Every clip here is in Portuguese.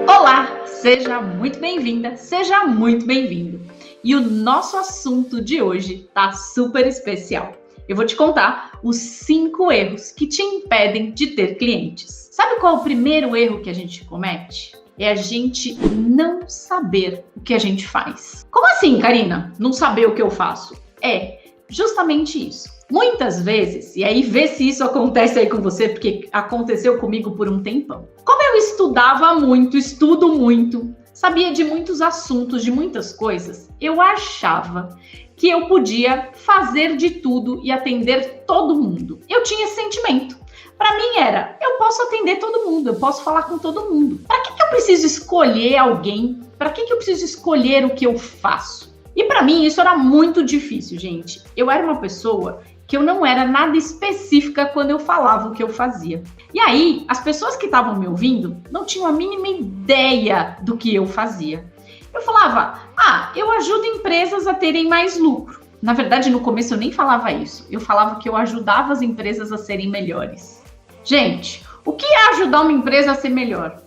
Olá, seja muito bem-vinda, seja muito bem-vindo. E o nosso assunto de hoje tá super especial. Eu vou te contar os 5 erros que te impedem de ter clientes. Sabe qual é o primeiro erro que a gente comete? É a gente não saber o que a gente faz. Como assim, Karina? Não saber o que eu faço? É justamente isso. Muitas vezes, e aí vê se isso acontece aí com você, porque aconteceu comigo por um tempão. Como eu estudava muito, estudo muito, sabia de muitos assuntos, de muitas coisas, eu achava que eu podia fazer de tudo e atender todo mundo. Eu tinha esse sentimento. Para mim era, eu posso atender todo mundo, eu posso falar com todo mundo. Para que eu preciso escolher alguém? Para que eu preciso escolher o que eu faço? E para mim isso era muito difícil, gente. Eu era uma pessoa que eu não era nada específica quando eu falava o que eu fazia. E aí, as pessoas que estavam me ouvindo não tinham a mínima ideia do que eu fazia. Eu falava, eu ajudo empresas a terem mais lucro. Na verdade, no começo eu nem falava isso. Eu falava que eu ajudava as empresas a serem melhores. Gente, o que é ajudar uma empresa a ser melhor?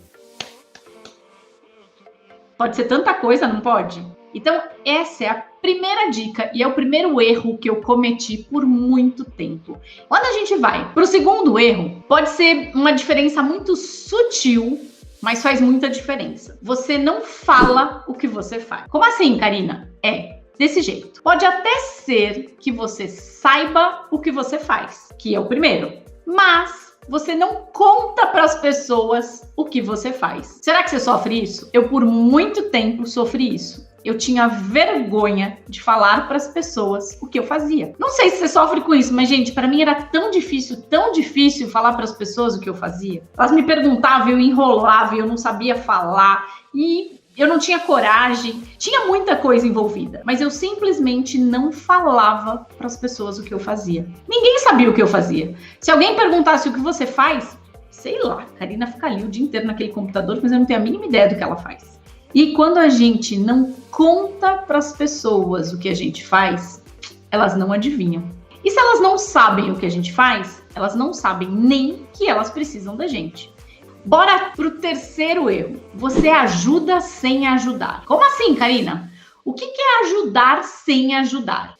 Pode ser tanta coisa, não pode? Então, essa é a primeira dica e é o primeiro erro que eu cometi por muito tempo. Quando a gente vai para o segundo erro, pode ser uma diferença muito sutil, mas faz muita diferença. Você não fala o que você faz. Como assim, Karina? É desse jeito. Pode até ser que você saiba o que você faz, que é o primeiro, mas você não conta para as pessoas o que você faz. Será que você sofre isso? Eu, por muito tempo, sofri isso. Eu tinha vergonha de falar para as pessoas o que eu fazia. Não sei se você sofre com isso, mas, gente, para mim era tão difícil falar para as pessoas o que eu fazia. Elas me perguntavam, eu enrolava, eu não sabia falar e eu não tinha coragem. Tinha muita coisa envolvida, mas eu simplesmente não falava para as pessoas o que eu fazia. Ninguém sabia o que eu fazia. Se alguém perguntasse o que você faz, sei lá, Karina fica ali o dia inteiro naquele computador, mas eu não tenho a mínima ideia do que ela faz. E quando a gente não conta para as pessoas o que a gente faz, elas não adivinham. E se elas não sabem o que a gente faz, elas não sabem nem que elas precisam da gente. Bora pro terceiro erro. Você ajuda sem ajudar. Como assim, Karina? O que é ajudar sem ajudar?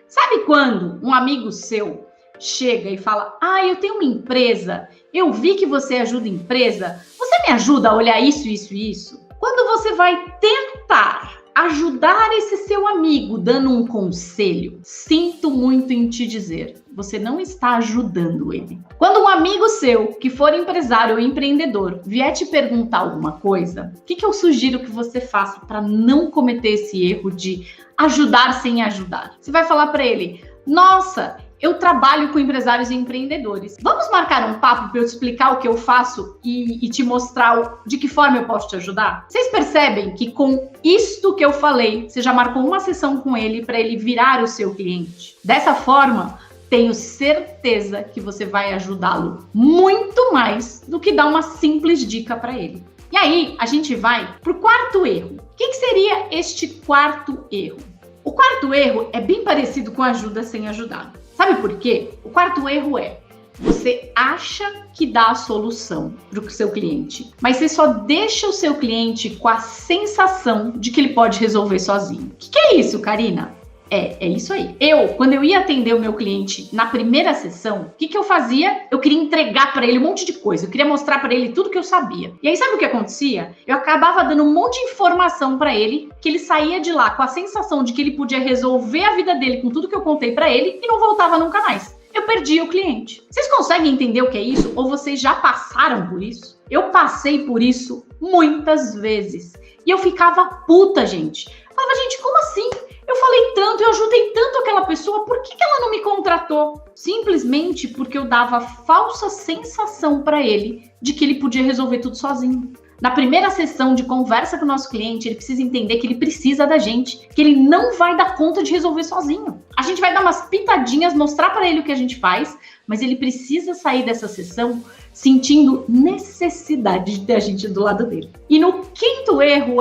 Sabe quando um amigo seu chega e fala, eu tenho uma empresa, eu vi que você ajuda a empresa, você me ajuda a olhar isso, isso e isso? Quando você vai tentar ajudar esse seu amigo dando um conselho, sinto muito em te dizer, você não está ajudando ele. Quando um amigo seu, que for empresário ou empreendedor, vier te perguntar alguma coisa, o que eu sugiro que você faça para não cometer esse erro de ajudar sem ajudar? Você vai falar para ele, nossa, eu trabalho com empresários e empreendedores. Vamos marcar um papo para eu te explicar o que eu faço e te mostrar de que forma eu posso te ajudar? Vocês percebem que com isto que eu falei, você já marcou uma sessão com ele para ele virar o seu cliente? Dessa forma, tenho certeza que você vai ajudá-lo muito mais do que dar uma simples dica para ele. E aí, a gente vai para o quarto erro. O que seria este quarto erro? O quarto erro é bem parecido com ajuda sem ajudar. Sabe por quê? O quarto erro é, você acha que dá a solução para o seu cliente, mas você só deixa o seu cliente com a sensação de que ele pode resolver sozinho. O que é isso, Karina? É isso aí. Quando eu ia atender o meu cliente na primeira sessão, o que eu fazia? Eu queria entregar para ele um monte de coisa. Eu queria mostrar para ele tudo que eu sabia. E aí, sabe o que acontecia? Eu acabava dando um monte de informação para ele, que ele saía de lá com a sensação de que ele podia resolver a vida dele com tudo que eu contei para ele e não voltava nunca mais. Eu perdi o cliente. Vocês conseguem entender o que é isso? Ou vocês já passaram por isso? Eu passei por isso muitas vezes. E eu ficava puta, gente. Eu falava, gente, como assim? Eu falei tanto, eu ajudei tanto aquela pessoa, por que ela não me contratou? Simplesmente porque eu dava falsa sensação para ele de que ele podia resolver tudo sozinho. Na primeira sessão de conversa com o nosso cliente, ele precisa entender que ele precisa da gente, que ele não vai dar conta de resolver sozinho. A gente vai dar umas pitadinhas, mostrar para ele o que a gente faz, mas ele precisa sair dessa sessão sentindo necessidade de ter a gente do lado dele. E no quinto erro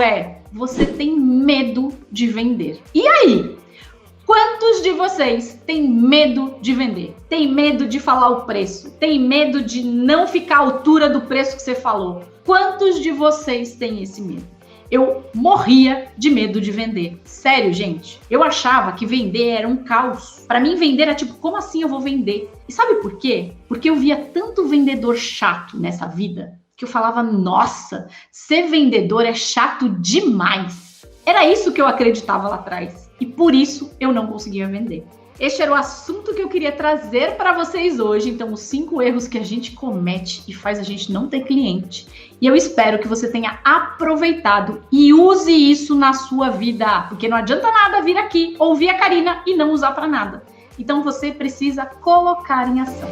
você tem medo de vender. E aí? Quantos de vocês têm medo de vender? Tem medo de falar o preço? Tem medo de não ficar à altura do preço que você falou? Quantos de vocês têm esse medo? Eu morria de medo de vender. Sério, gente. Eu achava que vender era um caos. Para mim, vender era tipo, como assim eu vou vender? E sabe por quê? Porque eu via tanto vendedor chato nessa vida que eu falava, nossa, ser vendedor é chato demais. Era isso que eu acreditava lá atrás. E por isso eu não conseguia vender. Este era o assunto que eu queria trazer para vocês hoje. Então, os 5 erros que a gente comete e faz a gente não ter cliente. E eu espero que você tenha aproveitado e use isso na sua vida. Porque não adianta nada vir aqui, ouvir a Karina e não usar para nada. Então, você precisa colocar em ação.